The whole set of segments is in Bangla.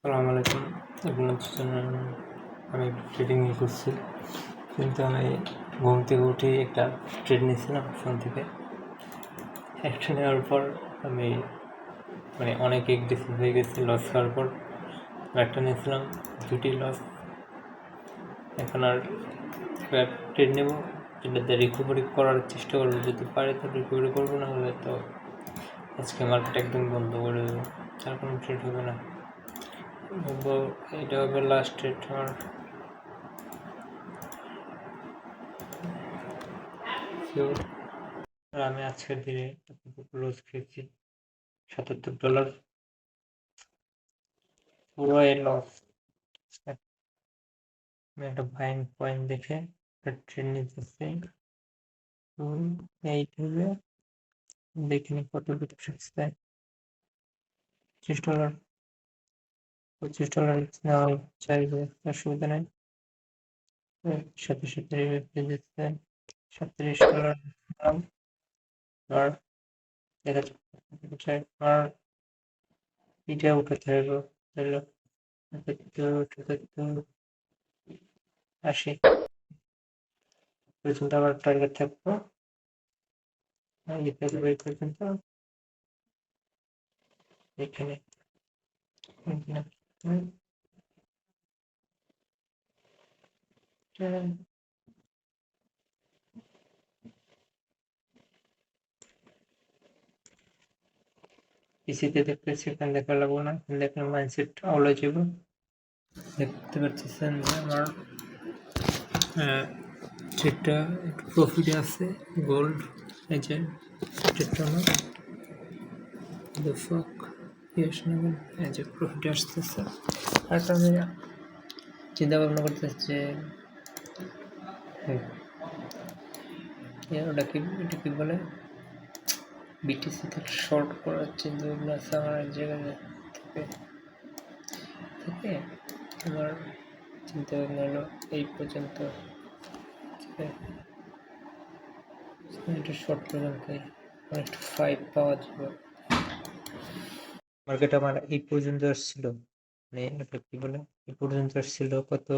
আসসালামু আলাইকুম। আপনাদের জন্য আমি ট্রেডিং করছি, কিন্তু আমি ঘুম থেকে উঠেই একটা ট্রেড নিয়েছিলাম ফোন থেকে। একটা নেওয়ার পর আমি অনেক এগ্রেসিভ হয়ে গেছি। লস খাওয়ার পর একটা নিয়েছিলাম, দুটি লস। এখন আর ট্রেড নেবো, যেটাতে রিকভারি করার চেষ্টা করবো। যদি পারি তো রিকভারি করবো, না হলে তো আজকে মার্কেট একদম বন্ধ করে দেবো, আর কোনো ট্রেড হবে না। এটা হবে লাস্ট ট্রেড আমার। আর আমি আজকের দিনে লস খেয়েছি $77, পুরো লস। আমি একটা বাইং পয়েন্ট দেখে ট্রেড নিতেছি, এইট হবে। দেখিনি কত বিট্রিক্স দেয়। $25, $25 নেওয়া চাইবে, অসুবিধা নেই। সাথে সাথে দিচ্ছে $37 নিলাম। আর দেখা যাচ্ছে আর এটা উঠাতে হবে, তাহলে 80 পর্যন্ত আমার টার্গেট থাকবো। এই পর্যন্ত এখানে পিসিতে দেখতেছি, এখানে দেখা লাগবো না, দেখলে মাইন্ডসেট আউলে যাব। দেখতে পাচ্ছেন যে আমার ট্রেডটা একটু প্রফিটে আছে। গোল্ড এই যে ট্রেডটা আমার দর্শক নেবেন, এই যে প্রফিটে আসতেছে। আর আমি চিন্তা ভাবনা করতেছি যে ওটা কি বলে, বিটিসি থেকে শর্ট করার চিন্তা ভাবনা আছে আমার এক জায়গায় থেকে। আমার চিন্তা ভাবনা হলো এই পর্যন্ত, এটা শর্ট পর্যন্ত একটু 5 পাওয়া যাবে। মার্কেট আমার এই পর্যন্ত আসছিল, এটা কি বলে, এই পর্যন্ত আসছিল কত,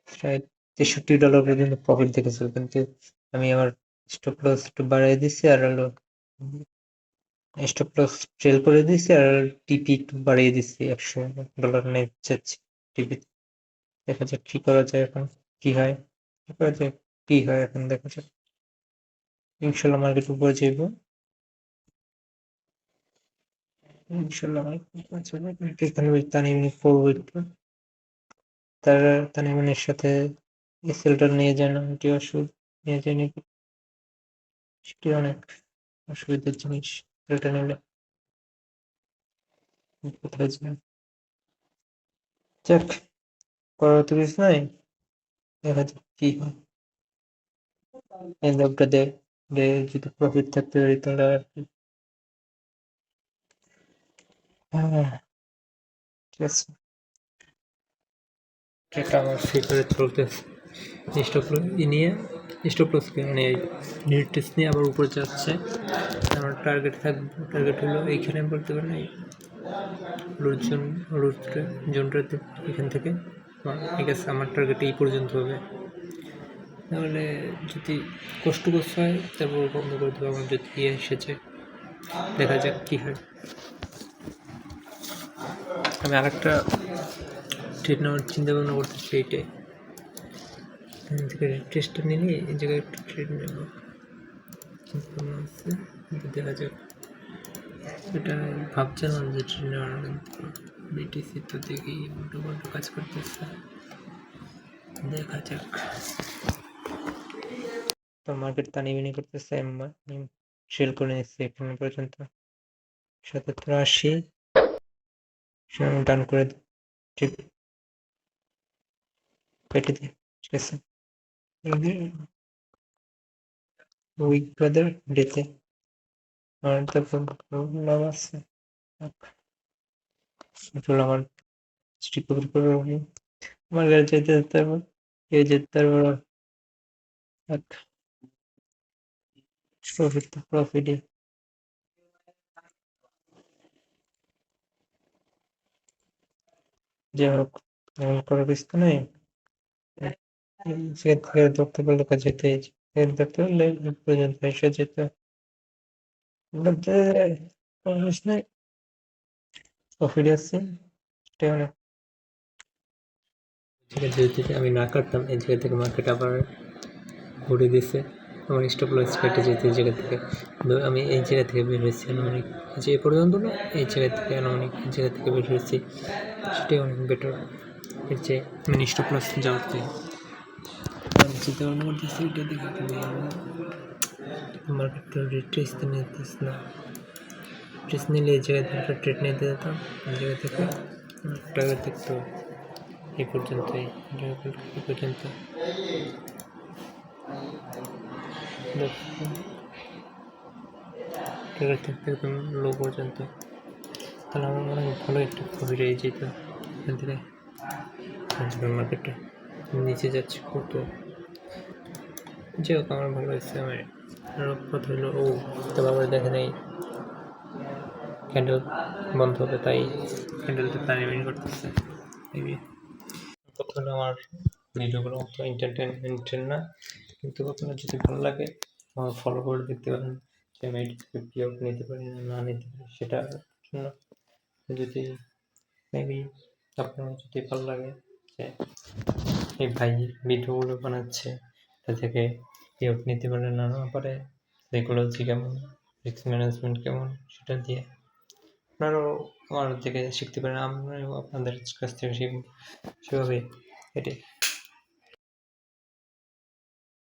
প্রায় $63 পর্যন্ত প্রফিট দেখেছিল, কিন্তু আমি আমার স্টপ লস একটু বাড়িয়ে দিচ্ছি, আর হলো স্টপ লস ট্রেল করে দিচ্ছি, আর টিপি একটু বাড়িয়ে দিচ্ছি। $100 নিয়ে যাচ্ছি টিপি। দেখা যাক কি করা যায়, এখন কি হয়, এখন দেখা যাক। ইনশাল্লাহ মার্কেট উপরে যাইব, ইনশাল্লাহ তানিমিনি পড়বো একটু। তারা তানিমিনের সাথে এসএলটা নিয়ে যায় না, এটি ওষুধ নিয়ে যায় নাকি, সেটি অনেক অসুবিধার জিনিস। এটা নিলে কোথায় যায়, যাক, করার তো কিছু নাই, দেখা যাক কি হয়। এই লোকটা যদি প্রফিট থাকতে পারি তাহলে আর কি। হ্যাঁ, ঠিক আছে, যেটা আমার ফিগারে চলতেছে। স্টপ নিয়ে স্টপ লস নিয়ে টেস্ট নিয়ে আবার উপরে যাচ্ছে। আমার টার্গেট হলো এইখানে, বলতে পারেন এই জোনটাতে, এখান থেকে। ঠিক আছে, আমার টার্গেট এই পর্যন্ত হবে। তাহলে যদি কষ্ট করতে হয় তারপর বন্ধ করে দেবো। আমার যদি এসেছে, দেখা যাক কি হয়। আমি আরেকটা ট্রেড নেওয়ার চিন্তা ভাবনা করতেছি, এইটাই থেকে টেস্টটা নিয়ে এই জায়গায় একটু ট্রেড নেব চিন্তা ভাবনা আছে, কিন্তু দেখা যাক। এটা ভাবছিলাম যে ট্রেড নেওয়ার, কিন্তু বিটিসি তো দেখি উল্টো পাল্টো কাজ করতেছে, দেখা যাক। তো মার্কেট টানিবিনি করতেছে, সেল করে নিচ্ছে এখানে পর্যন্ত 77-80 ডান করে ঠিক কেটে দিয়ে, ঠিক আছে। উইক ব্রাদার ডেতে আমার তো লাভ আছে, আমার রিকভার করে আমার গাড়ি যেতে যেতে পারবো, কেউ যেতে পারবো। প্রফিট তো প্রফিটই। যাই হোক এমন করার কিছু তো নেই। সে থেকে ধরতে পারলে কাজ যেতেই, ধরতে পারলে এই পর্যন্ত এসে যেত। বলতে সমস্যা নেই, প্রফিট আসছে, সেটাই অনেক। যেদিকে আমি না কাটতাম এই জায়গা থেকে মার্কেট আবার ঘুরে দিছে, আমার স্টপ লস কেটে যেতে এই জায়গা থেকে। আমি এই জায়গা থেকে বের হয়েছি আনুমানিক, যে এ পর্যন্ত না, এই জায়গা থেকে আনুমানিক এই জায়গা থেকে বের হয়েছি, সেটাই অনেক বেটার এর চেয়ে মিনি স্টপ লস যাওয়ার থেকে। চিন্তা ভাবনা করতেছি এটা দেখে, কিন্তু মার্কেটটা রিট্রেস নিতেছ না। ট্রেস নিলে এই জায়গা থেকে ট্রেড নিতে যেতাম, এই জায়গা থেকে টাকা থাকতো এই পর্যন্তই, এই পর্যন্ত টাকা থাকতে একদম লো পর্যন্ত। তাহলে আমার মনে হয় ভালো একটা প্রফিট হয়ে যেত এখান থেকে। মার্কেটটা নিচে যাচ্ছে কত, যাই হোক আমার ভালো হয়েছে। আমার আরও কথা হলো, ও তবে আবার দেখে নেই ক্যান্ডেল বন্ধ হবে, তাই ক্যান্ডেলটা টাইম করতেছে। মেবি কথা হলো, আমার ভিডিওগুলো অত এন্টারটেনমেন্টের না, কিন্তু আপনার যদি ভালো লাগে আমার ফলো করে দেখতে পারেন, যে আমি এটি থেকে কী আউট নিতে পারি না নিতে পারি সেটার জন্য। যদি মেবি আপনার যদি ভালো লাগে যে এই ভাই ভিডিওগুলো বানাচ্ছে, এটা থেকে কী আউট নিতে পারে না পারে, সাইকোলজি কেমন, রিস্ক ম্যানেজমেন্ট কেমন, সেটা দিয়ে আপনারাও আমার থেকে শিখতে পারেন, আমরাও আপনাদের কাছ থেকে শিখব সেভাবে। এটাই।